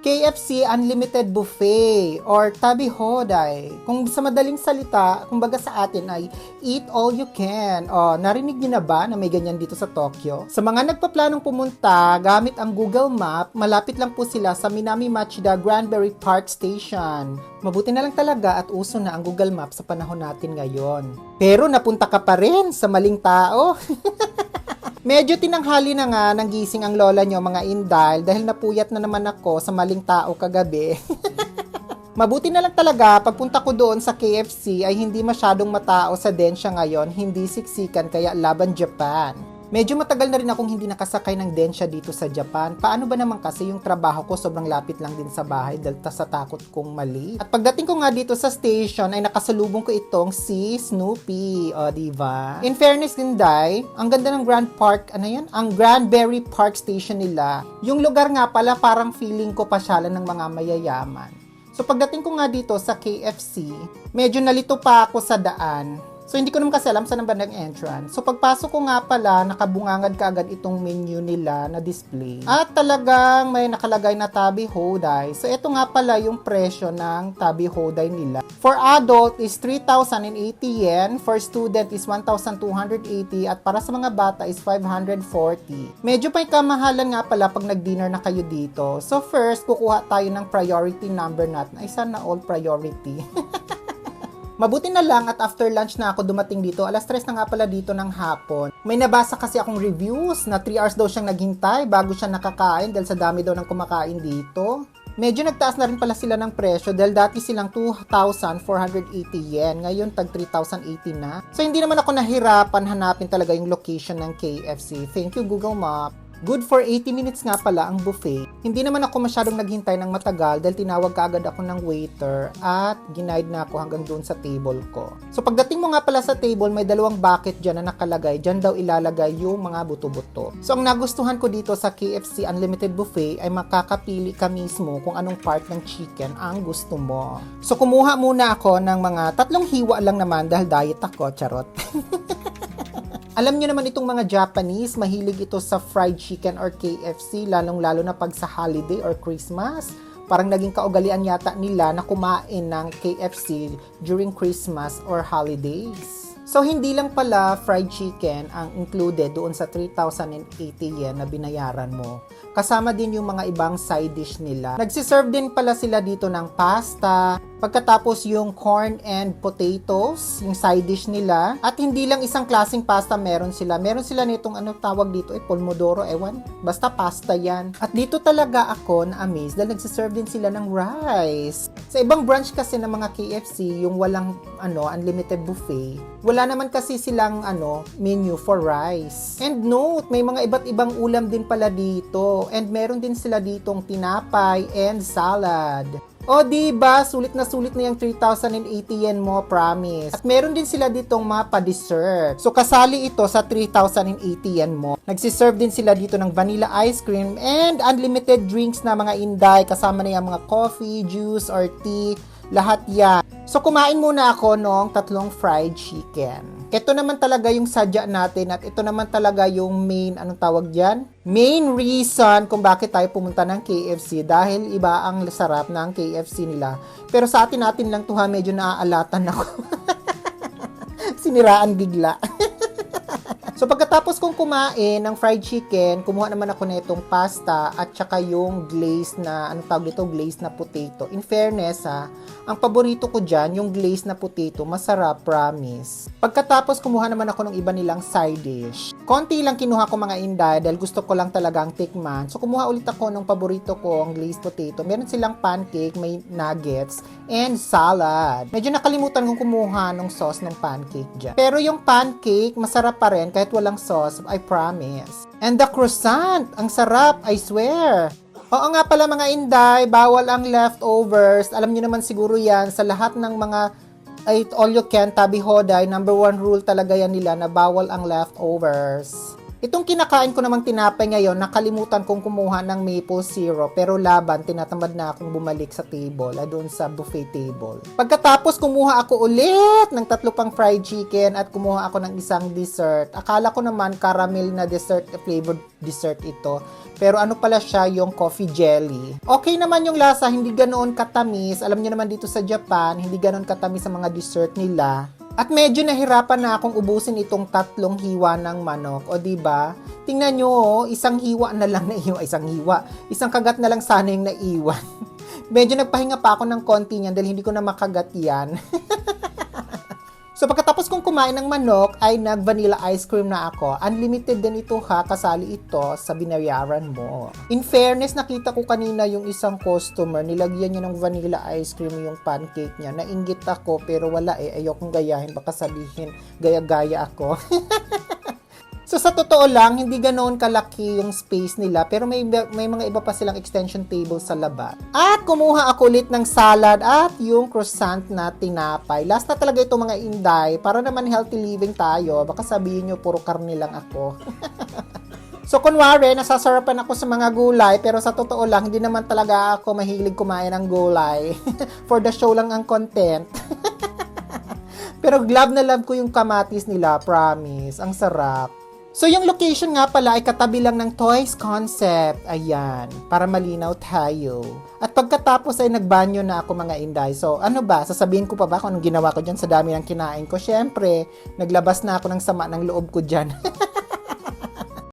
KFC Unlimited Buffet or Tabi Hoday. Kung sa madaling salita, kumbaga sa atin ay eat all you can. O, narinig niyo na ba na may ganyan dito sa Tokyo? Sa mga nagpaplanong pumunta gamit ang Google Map, malapit lang po sila sa Minami Machida Granbury Park Station. Mabuti na lang talaga at uso na ang Google Map sa panahon natin ngayon. Pero napunta ka pa rin sa maling tao. Medyo tinanghali na nga nang gising ang lola nyo mga Inday dahil napuyat na naman ako sa maling tao kagabi. Mabuti na lang talaga pagpunta ko doon sa KFC ay hindi masyadong matao sa densya ngayon, hindi siksikan kaya laban Japan. Medyo matagal na rin akong hindi nakasakay ng densya dito sa Japan. Paano ba naman kasi yung trabaho ko sobrang lapit lang din sa bahay dahil sa takot kong mali. At pagdating ko nga dito sa station ay nakasalubong ko itong si Snoopy. O, diba? In fairness din, Day, ang ganda ng Grand Park, ano yan? Ang Granbury Park Station nila. Yung lugar nga pala parang feeling ko pasyalan ng mga mayayaman. So pagdating ko nga dito sa KFC, medyo nalito pa ako sa daan. So, hindi ko naman kasi alam saan ang bandang entrance. So, pagpasok ko nga pala, nakabungangad kaagad itong menu nila na display. At talagang may nakalagay na Tabi Hoday. So, ito nga pala yung presyo ng Tabi Hoday nila. For adult is 3,080 yen. For student is 1,280. At para sa mga bata is 540. Medyo may kamahalan nga pala pag nag-dinner na kayo dito. So, first, kukuha tayo ng priority number natin. Ay, sana all priority. Mabuti na lang at after lunch na ako dumating dito. Alas 3 na nga pala dito ng hapon. May nabasa kasi akong reviews na 3 hours daw siyang naghintay bago siya nakakain dahil sa dami daw ng kumakain dito. Medyo nagtaas na rin pala sila ng presyo dahil dati silang 2,480 yen. Ngayon tag 3,080 na. So hindi naman ako nahirapan hanapin talaga yung location ng KFC. Thank you Google Map. Good for 80 minutes nga pala ang buffet. Hindi naman ako masyadong naghintay ng matagal dahil tinawag kaagad ako ng waiter at ginaid na ako hanggang doon sa table ko. So pagdating mo nga pala sa table, may dalawang bucket dyan na nakalagay. Dyan daw ilalagay yung mga buto-buto. So ang nagustuhan ko dito sa KFC Unlimited Buffet ay makakapili ka mismo kung anong part ng chicken ang gusto mo. So kumuha muna ako ng mga 3 hiwa lang naman dahil diet ako, charot. Alam nyo naman itong mga Japanese, mahilig ito sa fried chicken or KFC, lalong-lalo na pag sa holiday or Christmas. Parang naging kaugalian yata nila na kumain ng KFC during Christmas or holidays. So, hindi lang pala fried chicken ang included doon sa 3,080 yen na binayaran mo. Kasama din yung mga ibang side dish nila. Nagsiserve din pala sila dito ng pasta, pagkatapos yung corn and potatoes, yung side dish nila. At hindi lang isang klaseng pasta meron sila. Meron sila nitong ano tawag dito, pomodoro, ewan. Basta pasta yan. At dito talaga ako na-amaze dahil nagsiserve din sila ng rice. Sa ibang branch kasi ng mga KFC, yung walang unlimited buffet, wala naman kasi silang menu for rice. And note, may mga iba't ibang ulam din pala dito. And meron din sila ditong tinapay and salad. O diba, sulit na yung 3,080 yen mo, promise. At meron din sila ditong mga pa-dessert. So kasali ito sa 3,080 yen mo. Nagsiserve din sila dito ng vanilla ice cream and unlimited drinks na mga Inday. Kasama na yung mga coffee, juice, or tea. Lahat yan. So kumain muna ako ng 3 fried chicken. Ito naman talaga yung sadya natin at ito naman talaga yung main, main reason kung bakit tayo pumunta ng KFC dahil iba ang sarap ng KFC nila. Pero sa atin lang to ha, medyo naaalatan ako. Siniraan bigla. So pagkatapos kong kumain ng fried chicken, kumuha naman ako na itong pasta at saka yung glaze na, glaze na potato. In fairness ha, ang paborito ko dyan, yung glaze na potato, masarap, promise. Pagkatapos kumuha naman ako ng iba nilang side dish. Konti lang kinuha ko mga Inday dahil gusto ko lang talagang tikman. So kumuha ulit ako ng paborito ko, ang glazed potato. Meron silang pancake, may nuggets, and salad. Medyo nakalimutan kong kumuha ng sauce ng pancake dyan. Pero yung pancake, masarap pa rin kahit walang sauce, I promise. And the croissant, ang sarap, I swear. Oo nga pala mga Inday, bawal ang leftovers. Alam niyo naman siguro yan sa lahat ng mga all you can, Tabi Hoday, number 1 rule talaga yan nila na bawal ang leftovers. Itong kinakain ko namang tinapay ngayon, nakalimutan kong kumuha ng maple syrup, pero laban, tinatamad na akong bumalik sa table, doon sa buffet table. Pagkatapos, kumuha ako ulit ng 3 pang fried chicken at kumuha ako ng isang dessert. Akala ko naman caramel na dessert, flavored dessert ito. Pero ano pala siya, yung coffee jelly. Okay naman yung lasa, hindi ganoon katamis. Alam niyo naman dito sa Japan, hindi ganoon katamis sa mga dessert nila. At medyo nahirapan na akong ubusin itong 3 hiwa ng manok. O diba? Tingnan nyo, isang hiwa na lang na isang kagat na lang sana yung naiwan. Medyo nagpahinga pa ako ng konti niyan dahil hindi ko na makagat yan. So pagkatapos kong kumain ng manok ay nag-vanilla ice cream na ako. Unlimited din ito ha, kasali ito sa binayaran mo. In fairness, nakita ko kanina yung isang customer, nilagyan niya ng vanilla ice cream yung pancake niya. Nainggit ako pero wala ayokong gayahin, baka sabihin gaya-gaya ako. So sa totoo lang, hindi ganoon kalaki yung space nila, pero may mga iba pa silang extension table sa labas. At kumuha ako ulit ng salad at yung croissant na tinapay. Last na talaga ito mga inday, para naman healthy living tayo. Baka sabihin nyo puro karne lang ako. So kunwari, nasasarapan ako sa mga gulay, pero sa totoo lang, hindi naman talaga ako mahilig kumain ng gulay. For the show lang ang content. Pero love na love ko yung kamatis nila, promise. Ang sarap. So, yung location nga pala ay katabi lang ng Toys Concept. Ayan, para malinaw tayo. At pagkatapos ay nagbanyo na ako mga inday. So, ano ba? Sasabihin ko pa ba kung anong ginawa ko dyan sa dami ng kinain ko? Syempre, naglabas na ako ng sama ng loob ko dyan.